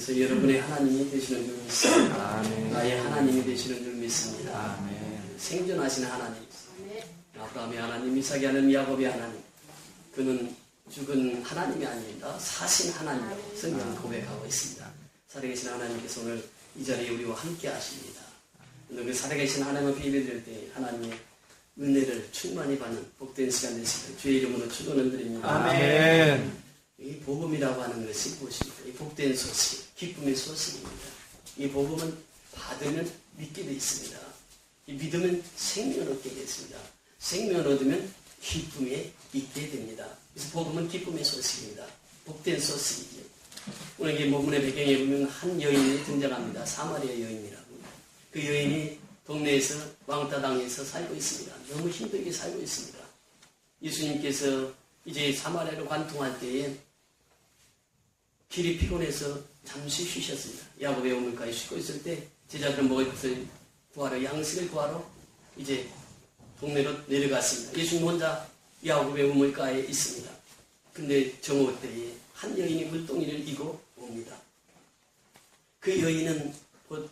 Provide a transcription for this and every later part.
예수님께서 여러분의 하나님이 되시는 줄 믿습니다. 아멘. 나의 하나님이 되시는 줄 믿습니다. 아멘. 생존하시는 하나님, 아브라함의 하나님, 이삭의 하나님, 야곱의 하나님, 그는 죽은 하나님이 아닙니다. 사신 하나님이라고 성경은 고백하고 있습니다. 살아계신 하나님께서 오늘 이 자리에 우리와 함께 하십니다. 그 살아계신 하나님 앞에 예배드릴 때 하나님의 은혜를 충만히 받는 복된 시간 되시길 주의 이름으로 축원을 드립니다. 아멘. 이 복음이라고 하는 것이 무엇입니까? 이 복된 소식, 기쁨의 소식입니다. 이 복음은 받으면 믿게 되어 있습니다. 이 믿으면 생명 얻게 되습니다. 생명 얻으면 기쁨에 있게 됩니다. 그래서 복음은 기쁨의 소식입니다. 복된 소식이죠. 오늘 이 본문의 배경에 보면 한 여인이 등장합니다. 사마리아 여인이라고. 그 여인이 동네에서 왕따 당해서 살고 있습니다. 너무 힘들게 살고 있습니다. 예수님께서 이제 사마리아로 관통할 때에 길이 피곤해서 잠시 쉬셨습니다. 야곱의 우물가에 쉬고 있을 때 제자들은 먹을 것을 구하러, 양식을 구하러 이제 동네로 내려갔습니다. 예수님 혼자 야곱의 우물가에 있습니다. 근데 정오 때에 한 여인이 물동이를 이고 옵니다. 그 여인은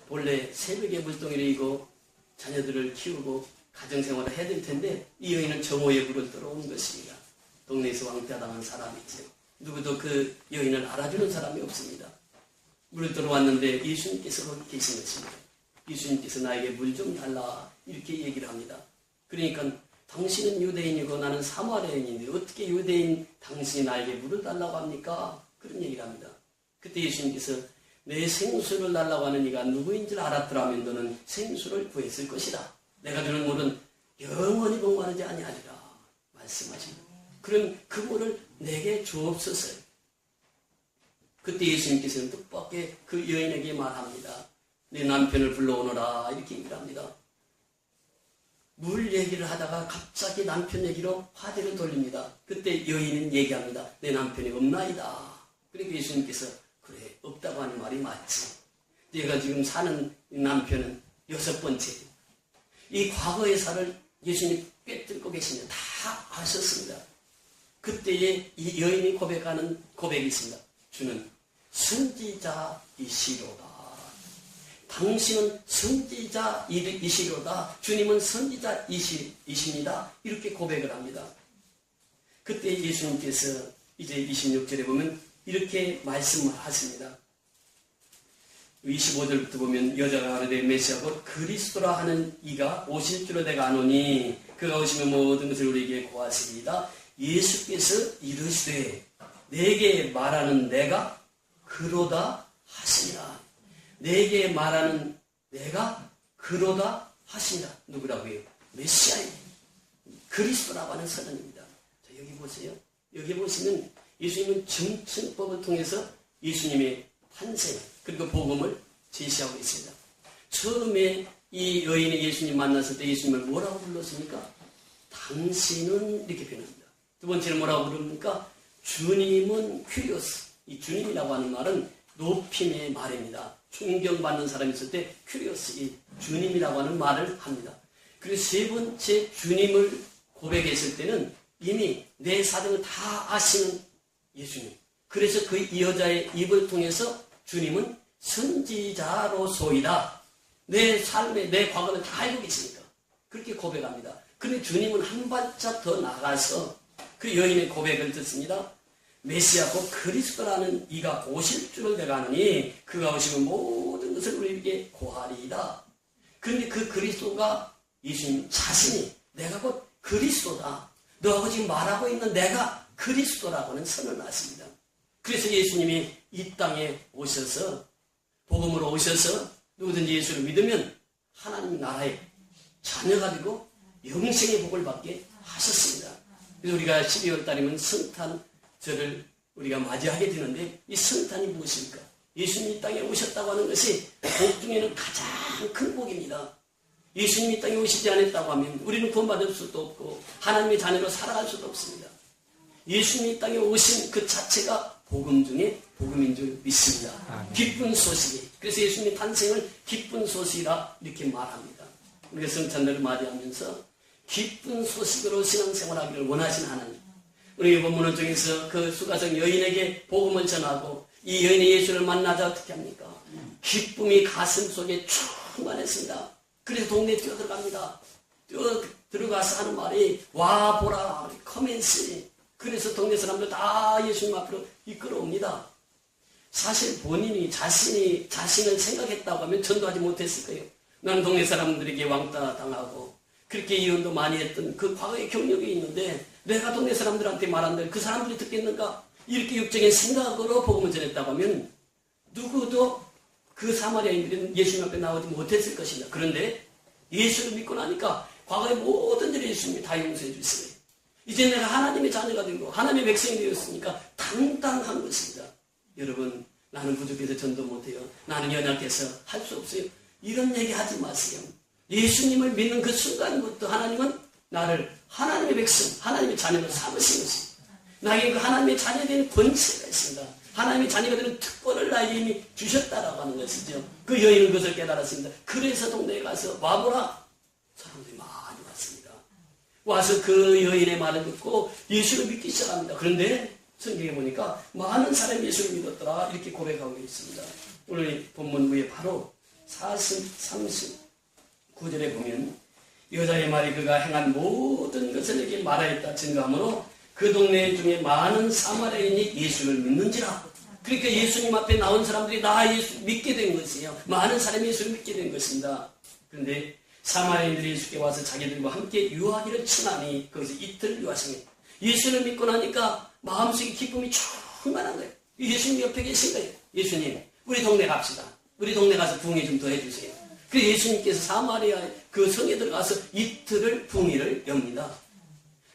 본래 새벽에 물동이를 이고 자녀들을 키우고 가정생활을 해야 될 텐데 이 여인은 정오에 물을 들어온 것입니다. 동네에서 왕따당한 사람이죠. 누구도 그 여인을 알아주는 사람이 없습니다. 물을 들어왔는데 예수님께서 거기 계신 것입니다. 예수님께서 나에게 물 좀 달라 이렇게 얘기를 합니다. 그러니까 당신은 유대인이고 나는 사마리아인인데 어떻게 유대인 당신이 나에게 물을 달라고 합니까? 그런 얘기를 합니다. 그때 예수님께서 내 생수를 달라고 하는 이가 누구인지를 알았더라면 너는 생수를 구했을 것이다. 내가 주는 물은 영원히 목마르지 아니하리라 말씀하십니다. 그럼 그 물을 내게 주옵소서. 그때 예수님께서는 뜻밖의 그 여인에게 말합니다. 내 남편을 불러오너라 이렇게 얘기를 합니다. 물 얘기를 하다가 갑자기 남편 얘기로 화제를 돌립니다. 그때 여인은 얘기합니다. 내 남편이 없나이다. 그러니까 예수님께서 그래 없다고 하는 말이 맞지. 내가 지금 사는 남편은 6번째. 이 과거의 살을 예수님이 꿰뚫고 계시냐 다 아셨습니다. 그때에 이 여인이 고백하는 고백이 있습니다. 주는 선지자이시로다. 당신은 선지자이시로다. 주님은 선지자이십니다. 이렇게 고백을 합니다. 그때 예수님께서 이제 26절에 보면 이렇게 말씀을 하십니다. 25절부터 보면 여자가 가로되 메시아 곧 그리스도라 하는 이가 오실 줄로 내가 아노니 그가 오시면 모든 것을 우리에게 고하시리이다. 예수께서 이르시되 내게 말하는 내가 그로다 하시니라. 내게 말하는 내가 그로다 하시니라. 누구라고요? 메시아입니다. 그리스도라고 하는 선언입니다. 자, 여기 보세요. 여기 보시면 예수님은 정칭법을 통해서 예수님의 탄생 그리고 복음을 제시하고 있습니다. 처음에 이 여인이 예수님 만났을 때 예수님을 뭐라고 불렀습니까? 당신은 이렇게 표현합니다. 두 번째는 뭐라고 부릅니까? 주님은 큐리오스. 이 주님이라고 하는 말은 높임의 말입니다. 존경받는 사람이 있을 때 큐리오스, 이 주님이라고 하는 말을 합니다. 그리고 세 번째 주님을 고백했을 때는 이미 내 사정을 다 아시는 예수님. 그래서 그 이 여자의 입을 통해서 주님은 선지자로소이다. 내 삶의 내 과거는 다 알고 계시니까 그렇게 고백합니다. 그런데 주님은 한 발짝 더 나가서 그 여인의 고백을 듣습니다. 메시아 곧 그리스도라는 이가 오실 줄을 내가 아느니 그가 오시면 모든 것을 우리에게 고하리이다. 그런데 그 그리스도가 예수님 자신이 내가 곧 그리스도다. 너하고 지금 말하고 있는 내가 그리스도라고는 선언하십니다. 그래서 예수님이 이 땅에 오셔서 복음으로 오셔서 누구든지 예수를 믿으면 하나님 나라의 자녀가 되고 영생의 복을 받게 하셨습니다. 그래서 우리가 12월 달이면 성탄절을 우리가 맞이하게 되는데 이 성탄이 무엇입니까? 예수님이 이 땅에 오셨다고 하는 것이 복 중에는 가장 큰 복입니다. 예수님이 이 땅에 오시지 않았다고 하면 우리는 구원받을 수도 없고 하나님의 자녀로 살아갈 수도 없습니다. 예수님이 이 땅에 오신 그 자체가 복음 중에 복음인 줄 믿습니다. 아멘. 기쁜 소식이. 그래서 예수님의 탄생을 기쁜 소식이라 이렇게 말합니다. 우리가 성탄절을 맞이하면서 기쁜 소식으로 신앙생활하기를 원하시는 하나님. 우리 본문을 통해서 그 수가성 여인에게 복음을 전하고 이 여인이 예수를 만나자 어떻게 합니까? 기쁨이 가슴 속에 충만했습니다. 그래서 동네에 뛰어들어갑니다. 뛰어들어가서 하는 말이 와 보라 커맨스. 그래서 동네 사람들 다 예수님 앞으로 이끌어옵니다. 사실 본인이 자신을 생각했다고 하면 전도하지 못했을 거예요. 나는 동네 사람들에게 왕따 당하고 그렇게 이혼도 많이 했던 그 과거의 경력이 있는데 내가 동네 사람들한테 말한들 그 사람들이 듣겠는가? 이렇게 육적인 생각으로 복음을 전했다고 하면 누구도 그 사마리아인들은 예수님 앞에 나오지 못했을 것입니다. 그런데 예수를 믿고 나니까 과거의 모든 일을 예수님이 다 용서해 주셨어요. 이제 내가 하나님의 자녀가 되고 하나님의 백성이 되었으니까 당당한 것입니다. 여러분, 나는 부족해서 전도 못해요. 나는 연약해서 할 수 없어요. 이런 얘기 하지 마세요. 예수님을 믿는 그 순간부터 하나님은 나를 하나님의 백성, 하나님의 자녀로 삼으신 것입니다. 나에게 그 하나님의 자녀에 대한 권세가 있습니다. 하나님의 자녀가 되는 특권을 나에게 이미 주셨다라고 하는 것이죠. 그 여인은 그것을 깨달았습니다. 그래서 동네에 가서 와보라. 사람들이 많이 왔습니다. 와서 그 여인의 말을 듣고 예수를 믿기 시작합니다. 그런데 성경에 보니까 많은 사람이 예수를 믿었더라 이렇게 고백하고 있습니다. 오늘 본문 위에 바로 39절에 보면 여자의 말이 그가 행한 모든 것을 내게 말하였다 증거하므로 그 동네 중에 많은 사마리아인이 예수를 믿는지라. 그러니까 예수님 앞에 나온 사람들이 다 예수 믿게 된 것이에요. 많은 사람이 예수를 믿게 된 것입니다. 그런데 사마리아인들이 예수께 와서 자기들과 함께 유하기를 청하니 거기서 이틀 유하시니 예수를 믿고 나니까 마음속에 기쁨이 충만한 거예요. 예수님 옆에 계신 거예요. 예수님, 우리 동네 갑시다. 우리 동네 가서 부흥회 좀 더 해주세요. 그래서 예수님께서 사마리아 그 성에 들어가서 이틀을 부흥회를 엽니다.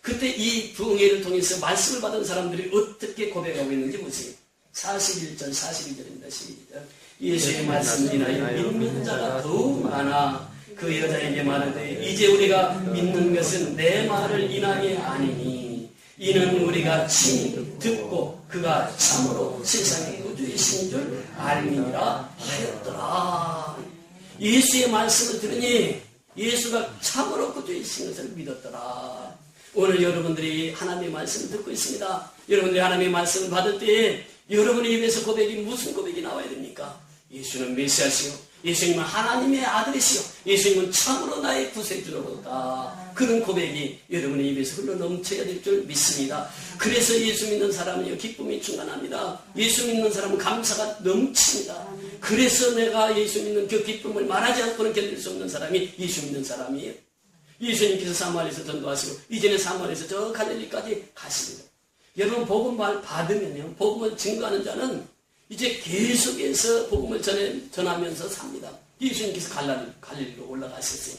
그때 이 부흥회를 통해서 말씀을 받은 사람들이 어떻게 고백하고 있는지 보세요. 41절, 42절입니다. 시작. 예수의 말씀을 인하여 믿는 자가 더욱 많아 그 여자에게 말하되 이제 우리가 믿는 것은 내 말을 인하여 아니니 이는 우리가 친히 듣고 그가 참으로 세상의 구주이신 줄 알미니라 하였더라. 예수의 말씀을 들으니 예수가 참으로 구주이신 것을 믿었더라. 오늘 여러분들이 하나님의 말씀을 듣고 있습니다. 여러분들이 하나님의 말씀을 받을 때에 여러분의 입에서 고백이 무슨 고백이 나와야 됩니까? 예수는 메시아시오. 예수님은 하나님의 아들이시오. 예수님은 참으로 나의 구세주로다. 그런 고백이 여러분의 입에서 흘러넘쳐야 될 줄 믿습니다. 그래서 예수 믿는 사람은 기쁨이 충만합니다. 예수 믿는 사람은 감사가 넘칩니다. 그래서 내가 예수 믿는 그 기쁨을 말하지 않고는 견딜 수 없는 사람이 예수 믿는 사람이에요. 예수님께서 사마리아에서 전도하시고 이제는 사마리아에서 저 갈릴리까지 가십니다. 여러분 복음을 받으면요, 복음을 증거하는 자는 이제 계속해서 복음을 전하면서 삽니다. 예수님께서 갈릴리로 올라가셨어요.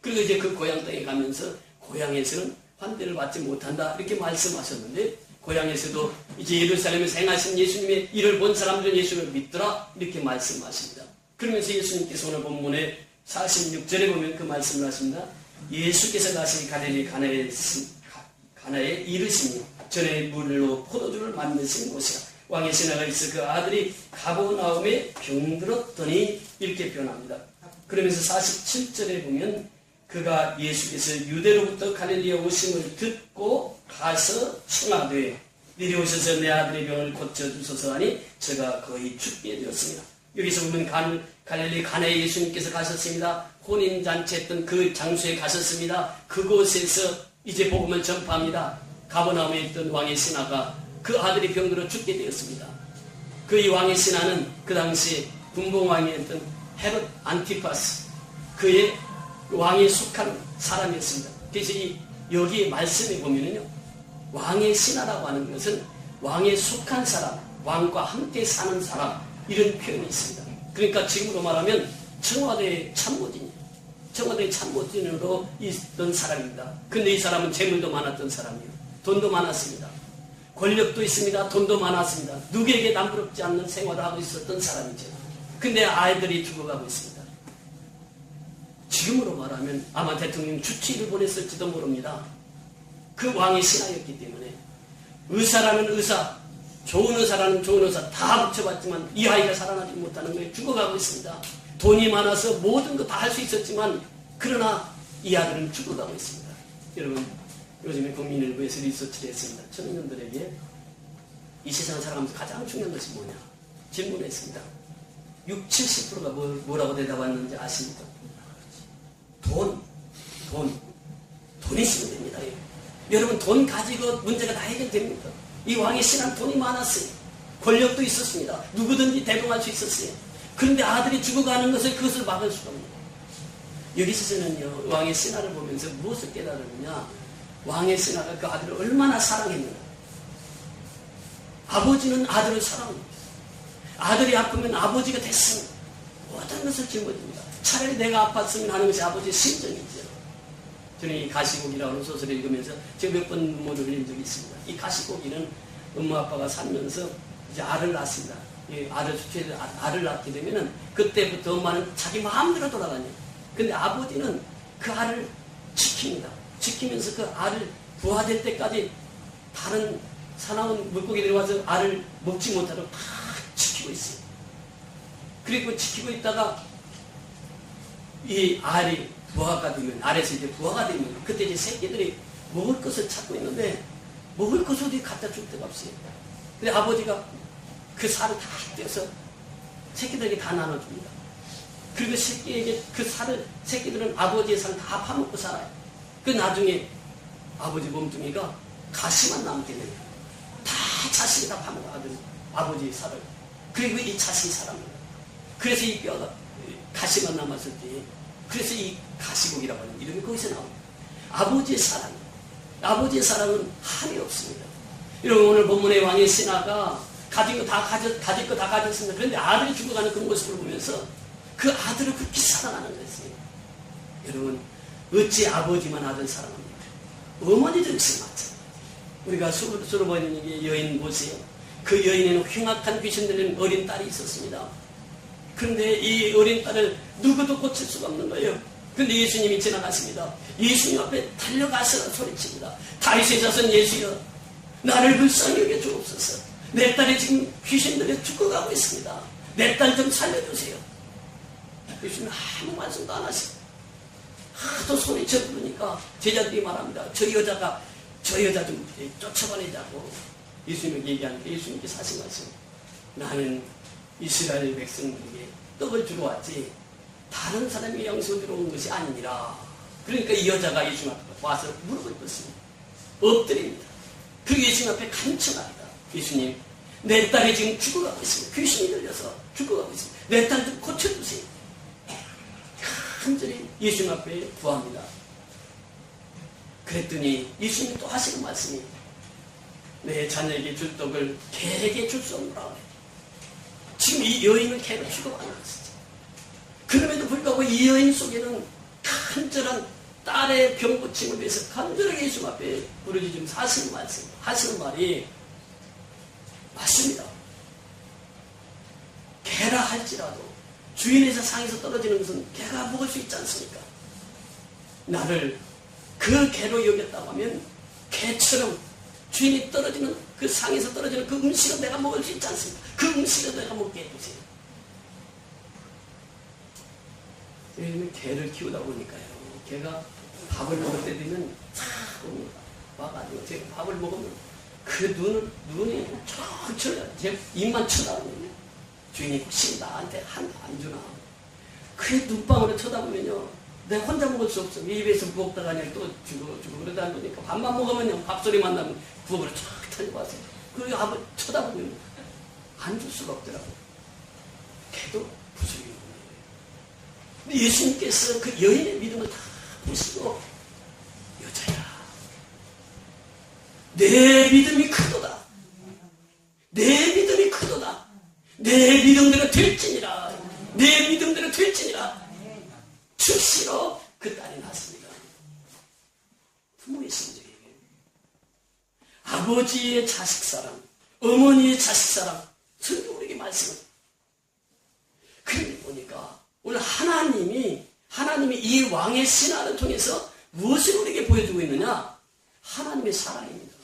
그리고 이제 그 고향 땅에 가면서 고향에서는 환대를 받지 못한다 이렇게 말씀하셨는데 고향에서도 이제 예루살렘에서 행하신 예수님의 일을 본 사람들은 예수를 믿더라 이렇게 말씀하십니다. 그러면서 예수님께서 오늘 본문에 46절에 보면 그 말씀을 하십니다. 예수께서 다시 갈릴리 가나에 이르시니 전에 물로 포도주를 만드신 곳이라. 왕의 신하가 있어 그 아들이 가버나움에 병들었더니 이렇게 표현합니다. 그러면서 47절에 보면 그가 예수께서 유대로부터 갈릴리에 오심을 듣고 가서 청하되 내려오셔서 내 아들의 병을 고쳐주소서 하니 저가 거의 죽게 되었습니다. 여기서 보면 갈릴리 가나에 예수님께서 가셨습니다. 혼인잔치했던 그 장소에 가셨습니다. 그곳에서 이제 복음을 전파합니다. 가버나움에 있던 왕의 신하가 그 아들이 병들어 죽게 되었습니다. 그 이 왕의 신하는 그 당시 분봉왕이었던 헤롯 안티파스 그의 왕에 속한 사람이었습니다. 그래서 여기 말씀에 보면은요, 왕의 신하라고 하는 것은 왕에 속한 사람, 왕과 함께 사는 사람 이런 표현이 있습니다. 그러니까 지금으로 말하면 청와대 참모진이에요. 청와대 참모진으로 있던 사람입니다. 근데 이 사람은 재물도 많았던 사람이에요. 돈도 많았습니다. 권력도 있습니다. 돈도 많았습니다. 누구에게 남부럽지 않는 생활을 하고 있었던 사람이죠. 근데 아이들이 죽어가고 있습니다. 지금으로 말하면 아마 대통령 주치의를 보냈을지도 모릅니다. 그 왕의 신하였기 때문에 의사라는 의사, 좋은 의사라는 좋은 의사 다 붙여봤지만 이 아이가 살아나지 못하는 거예요. 죽어가고 있습니다. 돈이 많아서 모든 거 다 할 수 있었지만 그러나 이 아들은 죽어가고 있습니다. 여러분 요즘에 국민일보에서 리서치를 했습니다. 청년들에게 이 세상을 살아가면서 가장 중요한 것이 뭐냐? 질문했습니다. 60, 70%가 뭐라고 대답했는지 아십니까? 돈. 돈 있으면 됩니다. 여러분, 돈 가지고 문제가 다 해결됩니다. 이 왕의 신하는 돈이 많았어요. 권력도 있었습니다. 누구든지 대동할 수 있었어요. 그런데 아들이 죽어가는 것을 그것을 막을 수가 없는 거예요. 여기서 저는요, 왕의 신하를 보면서 무엇을 깨달았느냐? 왕의 신하가 그 아들을 얼마나 사랑했느냐? 아버지는 아들을 사랑합니다. 아들이 아프면 아버지가 됐으면 모든 것을 짊어집니다. 차라리 내가 아팠으면 하는 것이 아버지의 심정이죠. 저는 이 가시고기라는 소설을 읽으면서 제가 몇 번 눈물을 흘린 적이 있습니다. 이 가시고기는 엄마 아빠가 살면서 이제 알을 낳습니다. 알을 낳게 되면은 그때부터 엄마는 자기 마음대로 돌아다녀요. 근데 아버지는 그 알을 지킵니다. 지키면서 그 알을 부화될 때까지 다른 사나운 물고기들이 와서 알을 먹지 못하도록 다 지키고 있어요. 그리고 지키고 있다가 이 알이 부화가 되면, 알에서 이제 부화가 되면, 그때 이제 새끼들이 먹을 것을 찾고 있는데, 먹을 것을 어디 갖다 줄 데가 없어요. 근데 아버지가 그 살을 다 떼어서 새끼들에게 다 나눠줍니다. 그리고 새끼에게 그 살을, 새끼들은 아버지의 살을 다 파먹고 살아요. 그 나중에 아버지 몸뚱이가 가시만 남게 돼요. 다 자식이 다 파먹어, 아버지의 살을. 그리고 이 자식이 살아납니다. 그래서 이 뼈가 가시만 남았을 때, 그래서 이 가시고기라고 하는 이름이 거기서 나옵니다. 아버지의 사랑. 아버지의 사랑은 한이 없습니다. 여러분, 오늘 본문의 왕의 신하가 가진 거 다 가졌습니다. 그런데 아들이 죽어가는 그 모습을 보면서 그 아들을 그렇게 사랑하는 것이에요. 여러분, 어찌 아버지만 아들 사랑합니까? 어머니도 역시 마찬가지예요. 우리가 수르바니에게 여인 보세요. 그 여인에는 흉악한 귀신 들린 어린 딸이 있었습니다. 그런데 이 어린 딸을 누구도 고칠 수가 없는 거예요. 그런데 예수님이 지나가십니다. 예수님 앞에 달려가서 소리칩니다. 다윗의 자손 예수여, 나를 불쌍히 여겨 주옵소서. 내 딸이 지금 귀신 들려 죽어가고 있습니다. 내 딸 좀 살려주세요. 예수님 아무 말씀도 안 하시고 하도 소리쳐 부르니까 제자들이 말합니다. 저 여자 좀 쫓아보내자고 예수님에게 얘기하는데, 예수님께 사실 말씀, 나는 이스라엘 백성들에게 떡을 주러 왔지 다른 사람이 양식을 주러 온 것이 아니니라. 그러니까 이 여자가 예수님 앞에 와서 무릎을 꿇습니다. 엎드립니다. 그리고 예수님 앞에 간청합니다. 예수님, 내 딸이 지금 죽어가고 있습니다. 귀신이 들려서 죽어가고 있습니다. 내 딸 좀 고쳐주세요. 간절히 예수님 앞에 구합니다. 그랬더니 예수님이 또 하시는 말씀이, 내 자녀에게 줄 떡을 개에게 줄 수 없노라. 지금 이 여인은 개로 죽어가는 것이죠. 그럼에도 불구하고 이 여인 속에는 간절한 딸의 병 고침을 위해서 간절하게 예수 앞에 부르짖음 하시는 말씀, 하시는 말이 맞습니다. 개라 할지라도 주인의 상에서 떨어지는 것은 개가 먹을 수 있지 않습니까? 나를 그 개로 여겼다고 하면 개처럼 주인이 떨어지는 그 상에서 떨어지는 그 음식을 내가 먹을 수 있지 않습니까? 그 음식을 내가 먹게 해주세요. 왜냐면 개를 키우다 보니까요, 개가 밥을 먹을 때 되면 싹 옵니다. 와가지고 제가 밥을 먹으면 그 눈이 제 입만 쳐다보면 주인이 혹시 나한테 안 주나. 그 눈방울을 쳐다보면요, 내가 혼자 먹을 수 없어. 입에서 부엌다가 그냥 또 주고 그러다 보니까 밥만 먹으면요, 밥소리만 나면 부엌으로 쫙 달려와서 그리고 밥을 쳐다보면 안 줄 수가 없더라고요. 걔도 부수기 거예요. 근데 예수님께서 그 여인의 믿음을 다 보시고, 여자야, 내 믿음이 크도다. 내 믿음이 크도다. 내 믿음대로 될지니라. 내 믿음대로 될지니라. 즉시로 그 딸이 낳습니다. 부모의 심정이에요. 아버지의 자식사랑, 어머니의 자식사랑, 성경 우리에게 말씀을. 그런데 보니까 오늘 하나님이 이 왕의 신하를 통해서 무엇을 우리에게 보여주고 있느냐? 하나님의 사랑입니다.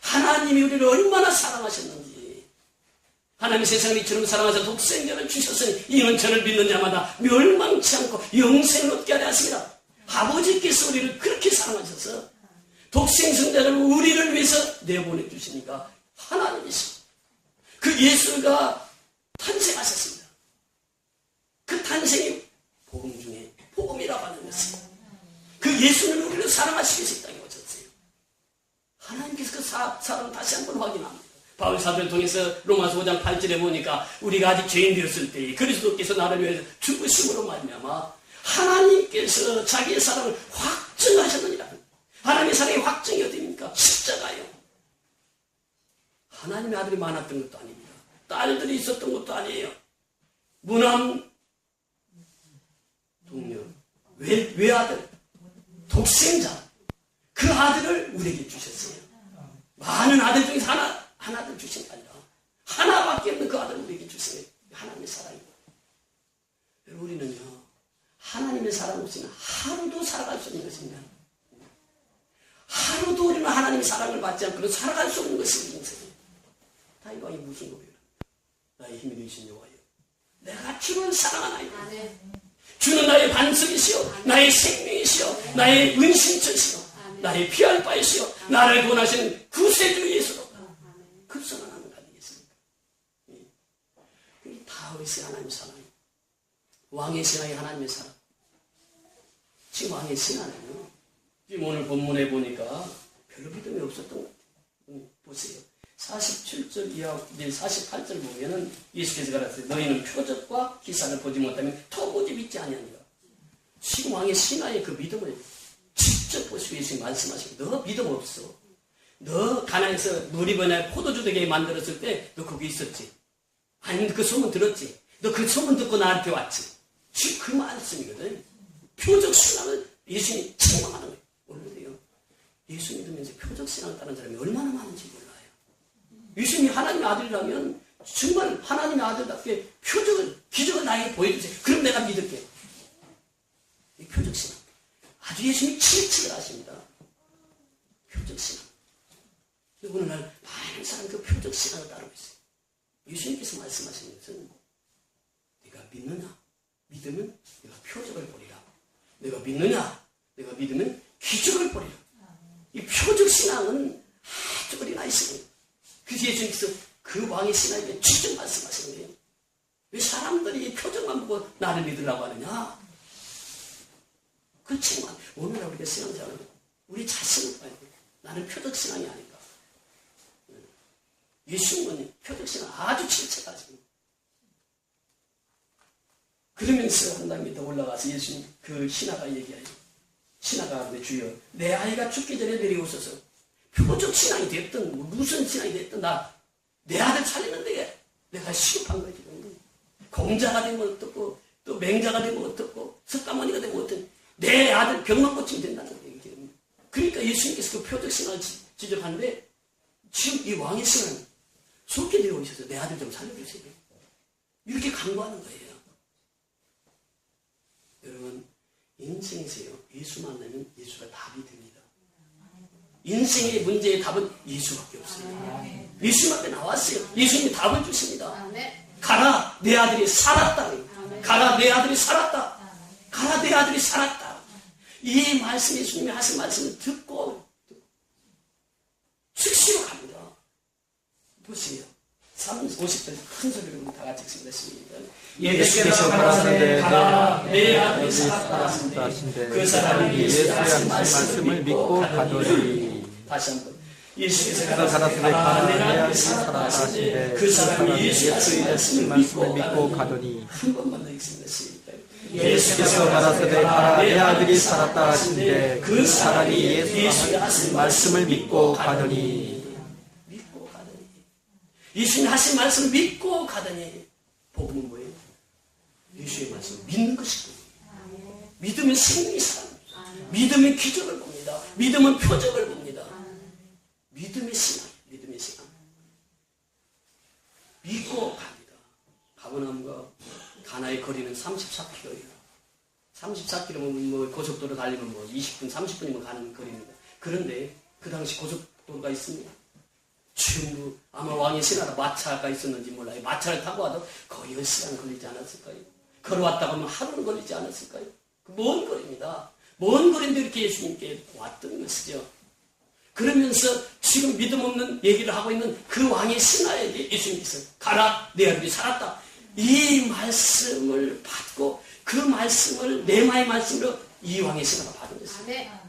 하나님이 우리를 얼마나 사랑하셨는지. 하나님이 세상을 이처럼 사랑하사 독생자를 주셨으니 이는 저를 믿는 자마다 멸망치 않고 영생을 얻게 하려 하십니다. 아버지께서 우리를 그렇게 사랑하셔서 독생성자를 우리를 위해서 내보내 주시니까 하나님이십니다. 그 예수가 탄생하셨습니다. 그 탄생이 복음 중에 복음이라고 하는 것이에요. 그 예수는 우리를 사랑하시기 위해서 이 땅에 오셨어요. 하나님께서 그 사랑을 다시 한번 확인합니다. 바울 사도를 통해서 로마서 5장 8절에 보니까 우리가 아직 죄인되었을 때 그리스도께서 나를 위해서 죽으심으로 말미암아 하나님께서 자기의 사랑을 확증하셨느니라. 하나님의 사랑의 확증이 어디입니까? 십자가요. 하나님의 아들이 많았던 것도 아닙니다. 딸들이 있었던 것도 아니에요. 무남 동료, 외아들, 독생자, 그 아들을 우리에게 주셨어요. 많은 아들 중에서 하나를 주신 게 아니라 하나밖에 없는 그 아들을 우리에게 주신 게 하나님의 사랑입니다. 우리는요, 하나님의 사랑 없이는 하루도 살아갈 수 없는 것입니다. 하루도 우리는 하나님의 사랑을 받지 않고는 살아갈 수 없는 것이 인생입니다. 다윗 왕이 무슨 고백을 합니까? 나의 힘이 되신 여호와여, 내가 주를 사랑하나이다. 주는 나의 반석이시여, 나의 생명이시여, 나의 은신처시여, 나의 피할 바이시여, 나를 구원하시는 구세주 예수로 급선한 하나님 아니겠습니까? 이 다윗의 하나님의 사랑, 왕의 신앙이 하나님의 사랑. 지금 왕의 신앙은요, 지금 오늘 본문에 보니까 별로 믿음이 없었던 것 같아요. 보세요. 47절 이하, 이제 48절 보면은 예수께서 가라사대 너희는 표적과 기사를 보지 못하면 도무지 믿지 아니하니라. 지금 왕의 신하의 그 믿음을 직접 보시고 예수님 말씀하시고, 너 믿음 없어. 너 가나안에서 누리번에 포도주 되게 만들었을 때 너 거기 있었지? 아니면 그 소문 들었지? 너 그 소문 듣고 나한테 왔지? 지금 그 말씀이거든. 표적 신앙을 예수님이 책망하는 거예요. 오늘도요, 예수 믿으면서 표적 신앙을 따르는 사람이 얼마나 많은지 몰라요. 예수님이 하나님의 아들이라면 정말 하나님의 아들답게 표적을, 기적을 나에게 보여주세요. 그럼 내가 믿을게요. 이 표적 신앙. 아주 예수님이 칠칙을 하십니다. 표적 신앙. 오늘날 많은 사람이 그 표적 신앙을 따르고 있어요. 예수님께서 말씀하시는 것은 네가 믿느냐? 믿으면 내가 표적을 보리라. 내가 믿느냐? 내가 믿으면 기적을 보리라. 이 표적 신앙은 아주 어린아이 신앙입니다. 그래서 예수님께서 그 왕의 신앙에게 직접 말씀하시는 거예요. 왜 사람들이 표적만 보고 나를 믿으려고 하느냐? 그렇지만 오늘날 우리가 신앙자는 우리 자신을 봐야 돼요. 나는 표적 신앙이 아닌가. 예수님은 표적 신앙 아주 칠책하십니다. 그러면서 한 단계 더 올라가서 예수님 그 신하가 얘기해요. 신하가 하는데 주여 내 아이가 죽기 전에 내려오셔서 표적 신앙이 됐든 무슨 신앙이 됐든 내 아들 살리는데 내가 시급한 거지. 공자가 되면 어떻고 또 맹자가 되면 어떻고 석가모니가 되면 어떤 내 아들 병만 고치면 된다는 거예요. 그러니까 예수님께서 그 표적 신앙을 지적하는데 지금 이 왕의 신앙 속게 내려오셔서 내 아들 좀 살려주세요. 이렇게 강구하는 거예요. 여러분 인생에서요 예수 만나면 예수가 답이 됩니다. 인생의 문제의 답은 예수밖에 없어요. 예수 앞에 나왔어요. 예수님이 답을 주십니다. 가라 내 아들이 살았다. 가라 내 아들이 살았다. 가라 내 아들이 살았다. 이 말씀 예수님이 하신 말씀을 듣고 즉시로 갑니다. 보세요. 50절 큰 소리로 다 같이 읽습니다. 예수께서 가라사대 가라 내 아들이 살았다. 그 사람이 예수의 하신 말씀을 믿고 가더니. 다시 한번. 예수께서 가라사대 가라 내 아들이 살았다 하신대 그 사람이 예수의 하신 말씀을 믿고 가더니. 한 번만 더 읽습니다. 예수께서 가라사대 가라 내 아들이 살았다 하신대 그 사람이 예수의 하신 말씀을 믿고 가더니. 예수님 하신 말씀을 믿고 가더니. 복음은 뭐예요? 예수의 말씀을 믿는 것이고, 믿으면 생명이 살아납니다. 믿으면 기적을 봅니다. 믿으면 표적을 봅니다. 믿음의 신앙, 믿음의 신앙. 믿고 갑니다. 가버나움과 가나의 거리는 34km예요. 34km면 뭐 고속도로 달리면 뭐 20분, 30분이면 가는 거리입니다. 그런데 그 당시 고속도로가 있습니다. 전부 아마 왕의 신하라 마차가 있었는지 몰라요. 마차를 타고 와도 거의 10시간 걸리지 않았을까요? 걸어왔다가 하면 하루는 걸리지 않았을까요? 먼 거리입니다. 먼 거리인데 이렇게 예수님께 왔던 것이죠. 그러면서 지금 믿음 없는 얘기를 하고 있는 그 왕의 신하에게 예수님께서 가라 내 아들이 살았다. 이 말씀을 받고 그 말씀을 네마의 말씀으로 이 왕의 신하가 받은 것입니다.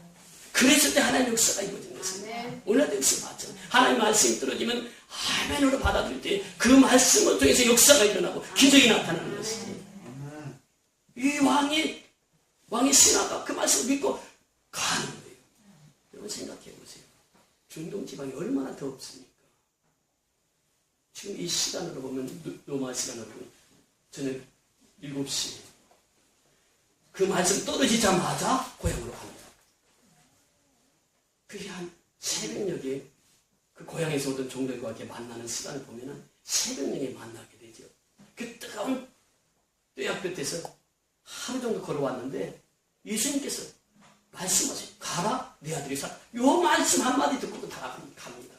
그랬을 때 하나님의 역사가 이루어진 것입니다. 오늘도 역사 맞죠. 하나님의 말씀이 떨어지면 아멘으로 받아들일 때 그 말씀을 통해서 역사가 일어나고 기적이 나타나는 것이지. 이 왕의 신하가 그 말씀을 믿고 가는 거예요. 여러분 생각해 보세요. 중동 지방이 얼마나 더웠습니까? 지금 이 시간으로 보면 로마 시간으로 보면 저녁 7시 그 말씀 떨어지자마자 고향으로 갑니다. 그게 한 새벽녘에 그 고향에서 오던 종들과 이렇게 만나는 시간을 보면은 새벽녘에 만나게 되죠. 그 뜨거운 뙤약 끝에서 하루 정도 걸어왔는데 예수님께서 말씀하세요. 가라 내 아들이 살아. 요 말씀 한마디 듣고도 다 갑니다.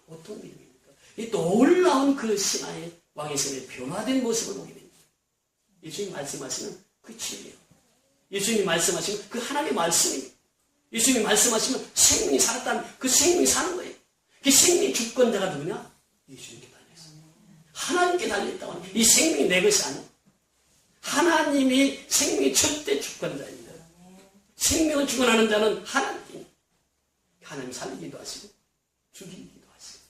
보통 믿음입니까? 이 놀라운 그 신하의 왕의 신의 변화된 모습을 보게 됩니다. 예수님 말씀하시는 그 진리예요. 예수님이 말씀하시면 그 하나님의 말씀이 예수님이 말씀하시면 생명이 살았다는 그 생명이 사는 거예요. 그 생명의 주권자가 누구냐? 예수님께 달려있어요. 하나님께 달려있다고 하는 이 생명이 내 것이 아니에요. 하나님이 생명의 절대 주권자입니다. 생명을 주권하는 자는 하나님입니다. 하나님 살리기도 하시고 죽이기도 하시고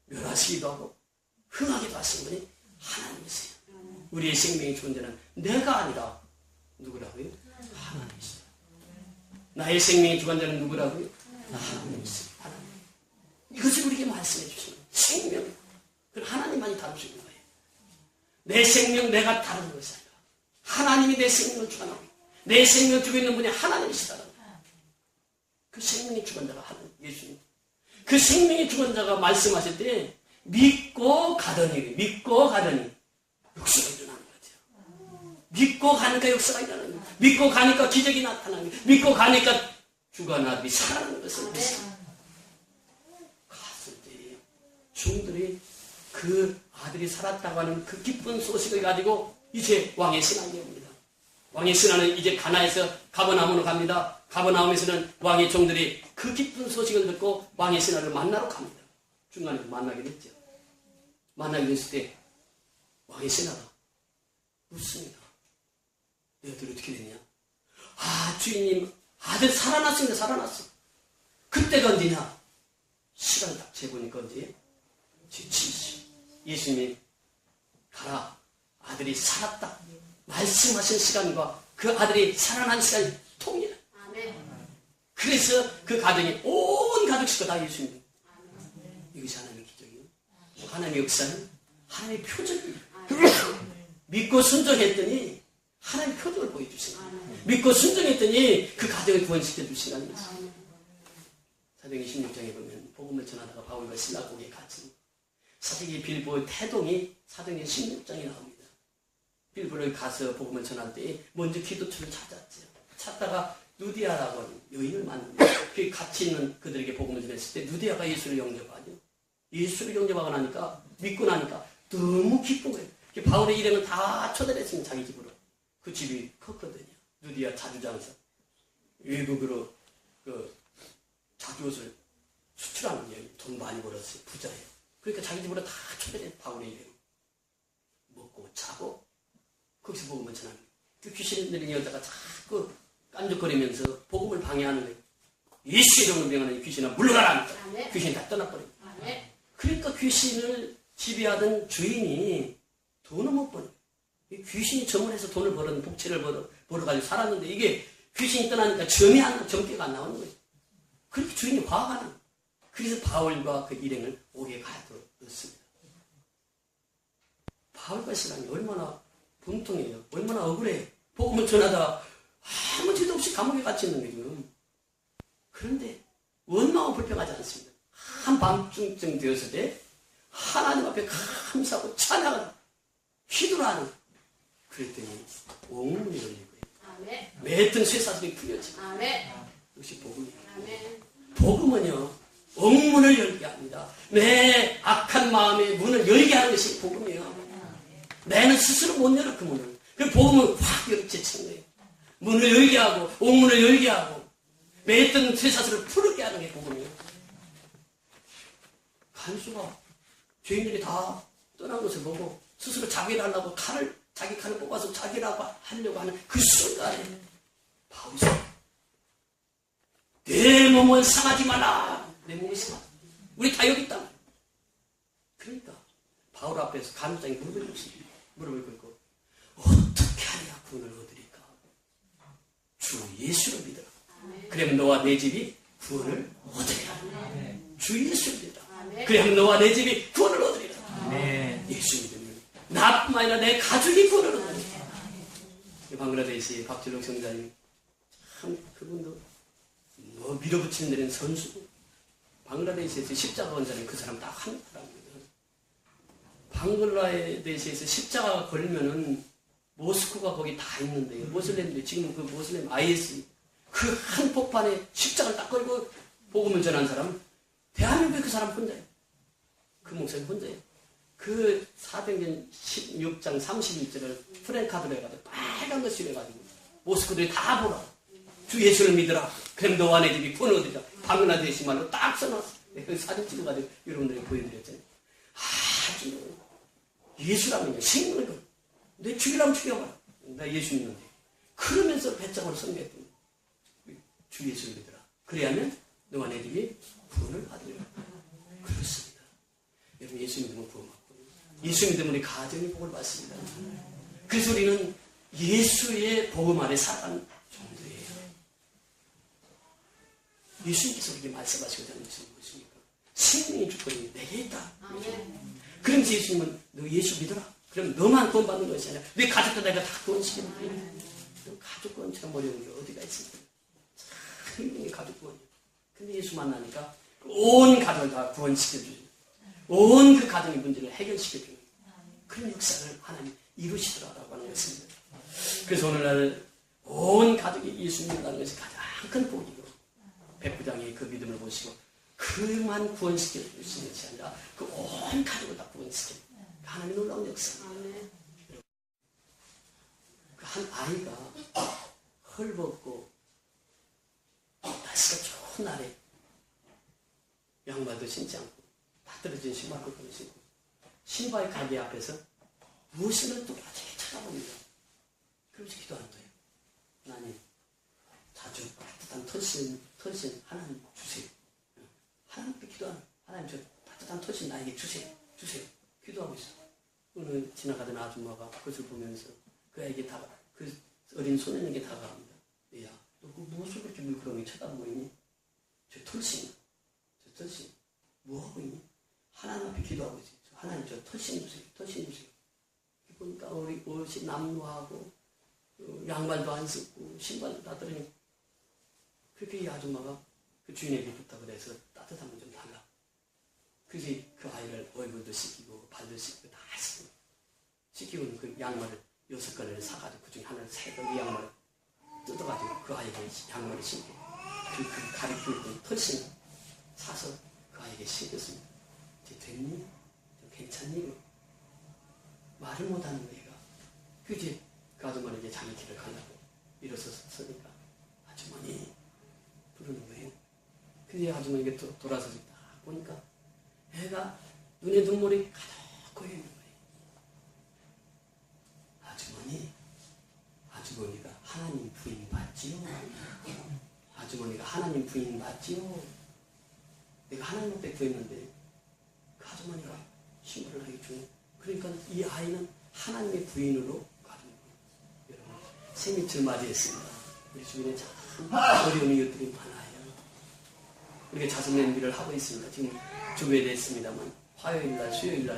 멸하시기도 하고 흥하기도 하시는 분이 하나님이세요. 우리의 생명의 주권자는 내가 아니라 누구라고요? 하나님이세요. 나의 생명의 주관자는 누구라고요? 하나님이세요. 하나님. 이것을 우리에게 말씀해 주시는 생명. 그건 하나님만이 다루시는 거예요. 내 생명 내가 다루는 것이 아니라 하나님이 내 생명을 주관하고 내 생명을 주고 있는 분이 하나님이시다는 거예요. 그 생명의 주관자가 하나님, 예수님. 그 생명의 주관자가 말씀하실 때 믿고 가더니 역사가 일어나는 거죠. 믿고 가니까 역사가 일어나는 거예요. 믿고 가니까 기적이 나타나는 거예요. 믿고 가니까 주관 아들이 살아나는 것을 믿습니다. 갔을 때 종들이 그 아들이 살았다고 하는 그 기쁜 소식을 가지고 이제 왕의 신하에게 옵니다. 왕의 신하는 이제 가나에서 가버나움으로 갑니다. 가버나움에서는 왕의 종들이 그 기쁜 소식을 듣고 왕의 신하를 만나러 갑니다. 중간에 만나게 됐죠. 만나게 됐을 때 왕의 신하가 묻습니다. 내 아들이 어떻게 됐냐? 아, 주인님, 아들 살아났습니다. 살아났어. 그때가 언제냐? 시간 딱 재보니까 언제? 제70. 예수님이 가라. 아들이 살았다. 말씀하신 시간과 그 아들이 살아난 시간이 통일해. 그래서 그 가정이 온 가족 식구 다 예수님. 이것이 하나님의 기적이에요. 하나님의 역사는 하나님의 표적이에요. 믿고 순종했더니 하나님의 표적을 보여주신 거예요. 믿고 순종했더니 그 가정을 구원시켜 주신다는 것입니다. 사도행전 16장에 보면 복음을 전하다가 바울과 실라 거기에 갇힌 사도기 빌보 태동이 사도행전 16장에 나옵니다. 빌보를 가서 복음을 전할 때 먼저 기도처를 찾았죠. 찾다가 누디아라고 하는 여인을 만납니다. 그 같이 있는 그들에게 복음을 전했을 때 누디아가 예수를 영접하죠. 예수를 영접하고 나니까 믿고 나니까 너무 기쁜 거예요. 바울의 일행을 다 초대했습니다. 자기 집으로. 그 집이 컸거든요. 누디아 자주장에서 외국으로 그 자주옷을 수출하는 여인, 돈 많이 벌었어요. 부자예요. 그러니까 자기 집으로 다 초대해 바울의 일행. 먹고 자고 거기서 복음을 전하는 거예요. 그 귀신 들린 여자가 자꾸 깐죽거리면서 복음을 방해하는 거예요. 예수의 이름으로 명하는 귀신아 물러가라 하니까 귀신이 다 떠나버려요. 그러니까 귀신을 지배하던 주인이 돈을 못 버는 거예요. 귀신이 점을 해서 돈을 벌었는 복채를 벌어가지고 살았는데 이게 귀신이 떠나니까 점괘가 안 나오는 거예요. 그렇게 주인이 화가 나는 거예요. 그래서 바울과 그 일행을 옥에 가도록 넣습니다. 바울과 시간이 얼마나 분통해요. 얼마나 억울해요. 복음을 전하다 아무 죄도 없이 감옥에 갇혀 있는 거예요. 그런데 원망은 불평하지 않습니다. 한밤중쯤 되었을 때 하나님 앞에 감사하고 찬양하고 기도하는. 그랬더니 옥문이 열린 거예요. 매했던 쇠사슬이 풀려지고. 역시 복음이에요. 복음은요 옥문을 열게 합니다. 내 악한 마음의 문을 열게 하는 것이 복음이에요. 내는 스스로 못 열어 그 문을. 그 복음은 확 열어제치는 거예요. 문을 열게 하고 옥문을 열게 하고 매했던 쇠사슬을 풀게 하는 게 복음이에요. 간수가 죄인들이 다 떠난 것을 보고 스스로 자기를 하려고 자기 칼을 뽑아서 자기라고 하려고 하는 그 순간에 바울이 내 몸을 상하지 마라. 내 몸이 상하지. 우리 다 여기 있다. 그러니까 바울 앞에서 간수장이 무릎을 꿇고 어떻게 하냐 구원을 얻으리까? 주 예수를 믿어라. 그러면 너와 내 집이 구원을 얻으리라. 주 예수를 믿어라. 그러면 너와 내 집이 구원을 얻으리라. 예수 믿으면 나뿐만 아니라 내 가족이 구원을 얻으리라. 방글라데시의 박철록 성자님, 참 그분도 밀어붙이는 데는 선수고, 방글라데시에서 십자가 원자는 그 사람 딱 한 사람입니다. 방글라데시에서 십자가가 걸리면은 모스크가 거기 다 있는데, 모슬렘들이 지금 그 모슬렘 IS 그 한 폭판에 십자가를 딱 걸고 복음을 전한 사람은 대한민국에 그 사람 혼자예요. 그 목사님 혼자예요. 그 사도행전 16장 31절을 프랭카드로 해가지고 빨간 것으로 해가지고 모스크들이 다 보라. 주 예수를 믿으라. 그럼 너와 내 집이 구원 얻으리라. 방글라데시 말로 딱 써놨어. 그 사진 찍어가지고 여러분들이 보여드렸잖아요. 아주 예수라면요 생명을 걸. 내 죽이라면 죽여봐라. 나 예수 믿는데. 그러면서 배짱으로 선교했던 주 예수를 믿으라. 그래야면 너와 내 집이 구원을 받으리라. 그렇습니다. 여러분 예수 믿으면 구원 받고 예수 믿으면 우리 가정이 복을 받습니다. 그래서 우리는 예수의 복음 아래 살아가는 종들이에요. 예수님께서 우리에게 말씀하시고자 하는 것은 무엇입니까? 생명의 주권이 내게 있다. 그러면서 예수님은 너 예수 믿어라. 그럼 너만 구원 받는 것이 아니라 내 가족도 내가 다 구원시키는 거예요. 가족 구원처럼 어려운 게 어디가 있습니까? 참 가족 구원이에요. 근데 예수 만나니까 온 가족을 다 구원시켜주죠. 온 그 가정의 문제를 해결시켜주는 그런 역사를 하나님 이루시더라라고 하는 것입니다. 그래서 오늘날 온 가족이 예수 믿는다는 것이 가장 큰 복이고, 백부장이 그 믿음을 보시고 그만 구원시켜 주시는 것이 아니라 그 온 가족을 다 구원시키는 하나님의 놀라운 역사입니다. 그 한 아이가 헐벗고 날씨가 좋은 날에 양말도 신지 않고 다 떨어진 신발도 신고 신발 가게 앞에서 무엇을 똑같이 쳐다봅니다. 그러면서 기도하는 거예요. 하나님, 자주 따뜻한 털신 하나님 주세요. 하나님께 기도하는, 하나님 저 따뜻한 털신 나에게 주세요. 기도하고 있어요. 오늘 지나가던 아줌마가 그것을 보면서 그 아이에게 그 어린 소년에게 다가갑니다. 야, 너 그 무엇을 그렇게 물끄러미 쳐다보고 있니? 저 털신 뭐하고 있니? 하나님 앞에 기도하고 있어요. 하나님 저 털신 주세요. 보니까 우리 옷이 남루하고 양말도 안 쓰고 신발도 다 떨어지고, 그렇게 이 아줌마가 그 주인에게 부탁을 해서 따뜻한 거 좀 달라. 그래서 그 아이를 얼굴도 씻기고 발도 씻기고 다 씻기고 그 양말을 6걸레를 사가지고 그 중에 하나를 새벽 양말을 뜯어가지고 그 아이에게 양말을 신고 그 가리키고 있던 털신 사서 그 아이에게 신겼습니다. 이제 됐니? 좀 괜찮니? 말을 못하는 애가. 이제 그 아줌마는 이제 자기 길을 가려고 일어섰으니까 아주머니 부르는 거예요. 근데 아주머니가 돌아서서 딱 보니까 애가 눈에 눈물이 가득 고여 있는 거예요. 아주머니가 하나님 부인 맞지요? 아주머니가 하나님 부인 맞지요? 내가 하나님 앞에 구했는데 그 아주머니가 신발을 하기 중, 그러니까 이 아이는 하나님의 부인으로 가는 거예요. 여러분, 생일을 맞이했습니다. 우리 주변에 참 어려운 이웃들이 많아요. 우리가 자선 냄비를 하고 있습니다. 지금 조배됐습니다만 화요일날, 수요일날,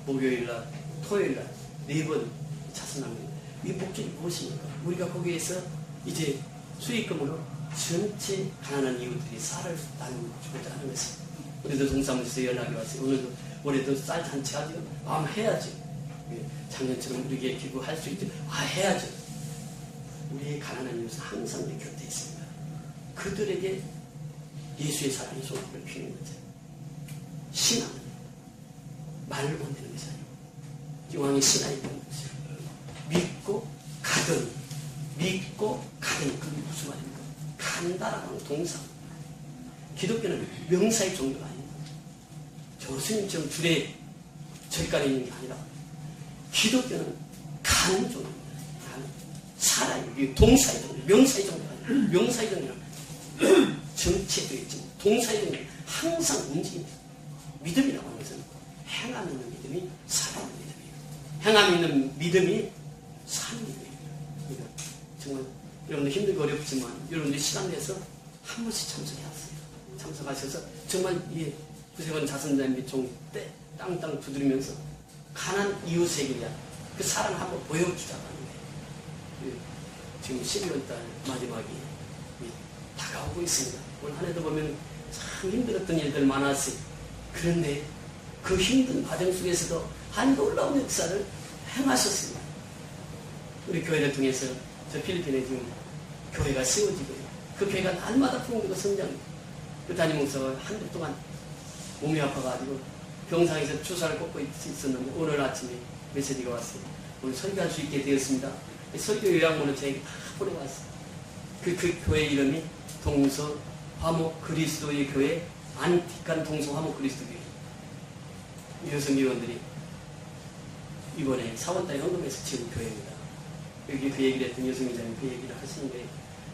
목요일날, 토요일날 4번 자선합니다. 이 목적이 무엇입니까? 우리가 거기에서 이제 수익금으로 전체 가난한 이웃들이 쌀을 나누고자 하는 것입니다. 우리도 동사무소에서 연락이 왔어요. 올해도 쌀 잔치하죠. 해야죠. 작년처럼 우리에게 기부할 수 있죠. 해야죠. 우리의 가난한 이웃은 항상 우리 곁에 있습니다. 그들에게 예수의 사랑이 소금을 피우는 거죠. 신앙은 말을 건네는 것이 아니고 기왕의 신앙이 되는 것이죠. 믿고 가든 그게 무슨 말입니까? 간다라는 동사. 기독교는 명사의 종교가 아닙니다. 교수님처럼 줄에 저기까지 있는 게 아니라 기독교는 가는 종입니다. 살아요. 동사의 종류, 명사의 종류가 아니라 명사의 종류는 정체도 있지만 동사의 종류는 항상 움직입니다. 믿음이라고 하는 것은 행함 있는 믿음이 살아있는 믿음이에요. 행함 있는 믿음이 사는 믿음이에요. 정말 여러분들 힘들고 어렵지만 여러분들 시간 내서 한 번씩 참석하셔서 정말 이 구세군 자선자의 밑종 때 땅땅 두드리면서 가난 이웃에게 그 사랑을 한번 보여주자고 하는 거예요. 지금 12월달 마지막이 다가오고 있습니다. 올 한 해도 보면 참 힘들었던 일들 많았어요. 그런데 그 힘든 과정 속에서도 한 놀라운 역사를 행하셨습니다. 우리 교회를 통해서 저 필리핀에 지금 교회가 세워지고요. 그 교회가 날마다 풍부하고 성장해요. 그 담임 목사가 한 달 동안 몸이 아파가지고 병상에서 주사를 꽂고 있었는데 오늘 아침에 메시지가 왔어요. 오늘 설교할 수 있게 되었습니다. 설교 요약문을 저에게 다 보내왔어요. 그 교회 이름이 동서 화목 그리스도의 교회 안티칸 동서 화목 그리스도 교회. 여성 의원들이 이번에 4월달에 헌금해서 지은 교회입니다. 여기 그 얘기를 했던 여성 의장님 그 얘기를 하시는데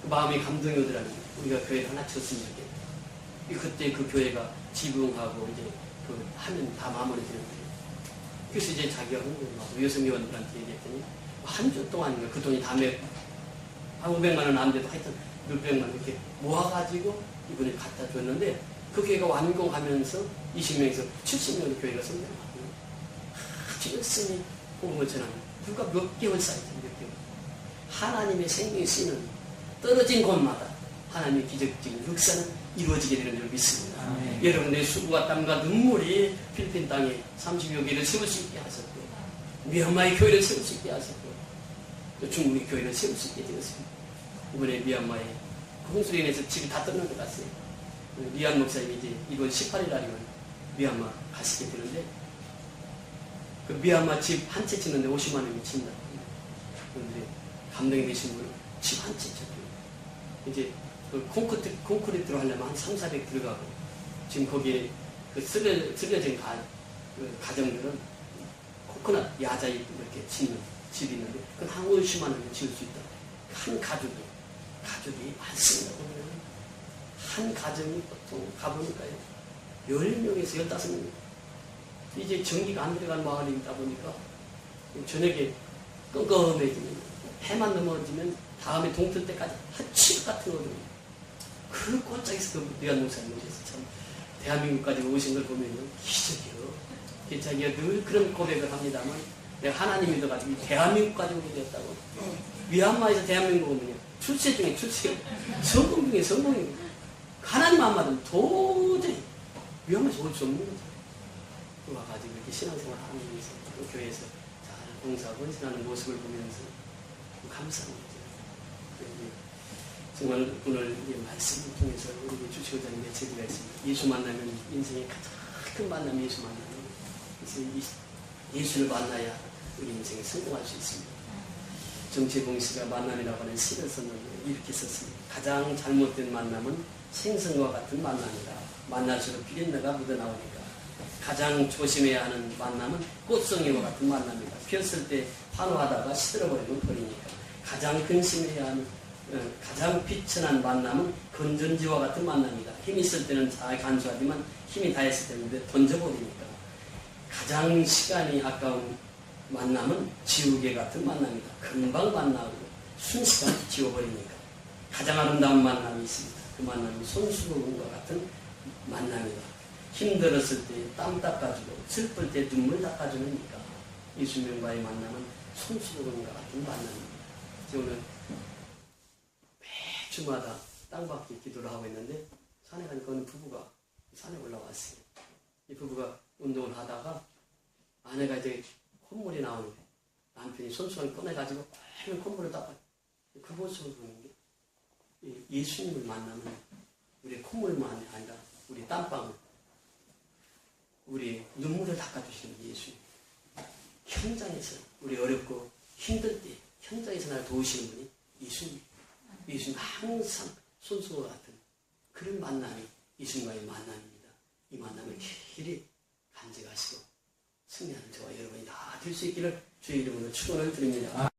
그 마음이 감동이 오더라고요. 우리가 교회를 하나 지었으면 좋겠다. 그때 그 교회가 지붕하고 이제 그 하면 다 마무리되는데 그래서 이제 자기가 헌금을 하고 여성 의원들한테 얘기했더니 한 주 동안 그 돈이 다 한 500만 원 안 돼도 하여튼 몇백만 원 이렇게 모아가지고 이번에 갖다 줬는데 그 교회가 완공하면서 20명에서 70명의 교회가 성장하고 아주 열심히 복음을 전하는 불과 몇 개월 사이죠. 몇 개월. 하나님의 생명이 쓰이는 떨어진 곳마다 하나님의 기적적인 역사는 이루어지게 되는 줄 믿습니다. 여러분의 수고와 땀과 눈물이 필리핀 땅에 30여 개를 세울 수 있게 하셨고 미얀마의 교회를 세울 수 있게 하셨고 또 중국의 교회를 세울 수 있게 되었습니다. 이번에 미얀마에 그 홍수로 인해서 집이 다 떠난 것 같아요. 리안 목사님이 이제 이번 18일 날이면 미얀마 가시게 되는데 그 미얀마 집 한 채 짓는데 50만 원이 친다. 그런데 감동이 되신 분은 집 한 채 짓고요. 이제 그 콘크리트로 하려면 한 3, 400 들어가고 지금 거기에 그 쓰려진 그 가정들은 코코넛 야자이 이렇게 짓는 집이 있는데 그건 한 50만 원에 지을 수 있다. 한 가족이 많습니다. 보면 한 가정이 보통 가보니까요 10명에서 15명 이제 전기가 안 들어간 마을이 있다 보니까 저녁에 껌껌해지면 해만 넘어지면 다음에 동틀 때까지 핫취 같은 거를 그 꼴짝에서 그 리안 목사님 오셔서 참 대한민국까지 오신 걸 보면 기적이요. 자기가 늘 그런 고백을 합니다만 내가 하나님 믿어가지고 이 대한민국까지 오게 되었다고. 미얀마에서 대한민국 오면요 출세 중에 출세, 성공 중에 성공이고 하나님 안 받으면 도저히 미얀마에서 올 수 없는 거죠. 와가지고 이렇게 신앙생활 하면서 그 교회에서 잘 봉사하고 헌신하는 모습을 보면서 감사합니다. 정말 오늘 말씀을 통해서 우리 주치의장님 메시지가 있습니다. 예수 만나면 인생의 가장 큰 만남이 예수 만나는 그래서 예수를 만나야 우리 인생에 성공할 수 있습니다. 정치봉 씨가 만남이라고 하는 시를 썼는데 이렇게 썼습니다. 가장 잘못된 만남은 생선과 같은 만남이다. 만날수록 비린내가 묻어나오니까. 가장 조심해야 하는 만남은 꽃송이와 같은 만남이다. 피었을 때 환호하다가 시들어버리면 버리니까. 가장 근심해야 하는 가장 비천한 만남은 건전지와 같은 만남이다. 힘이 있을 때는 잘 간수하지만 힘이 다했을 때는 던져버리니까. 가장 시간이 아까운 만남은 지우개 같은 만남이다. 금방 만나고 순식간에 지워버리니까. 가장 아름다운 만남이 있습니다. 그 만남이 손수건과 같은 만남이다. 힘들었을 때 땀 닦아주고 슬플 때 눈물 닦아주니까 예수님과의 만남은 손수건과 같은 만남입니다. 오늘 매주마다 땅밖에 기도를 하고 있는데 산에 가니까 어느 부부가 산에 올라왔어요. 이 부부가 운동을 하다가 아내가 이제 콧물이 나오는데 남편이 손수건 꺼내가지고 빨리 콧물을 닦아요. 그 모습을 보는 게 예수님을 만나면 우리 콧물만 아니라 우리 땀방울 우리 눈물을 닦아주시는 예수님. 현장에서 우리 어렵고 힘들 때 현장에서 나를 도우시는 분이 예수님. 예수님 항상 손수와 같은 그런 만남이 예수님과의 만남입니다. 이 만남을 길이 간직하시고 승리하는 저와 여러분이 다 될 수 있기를 주의 이름으로 축원을 드립니다.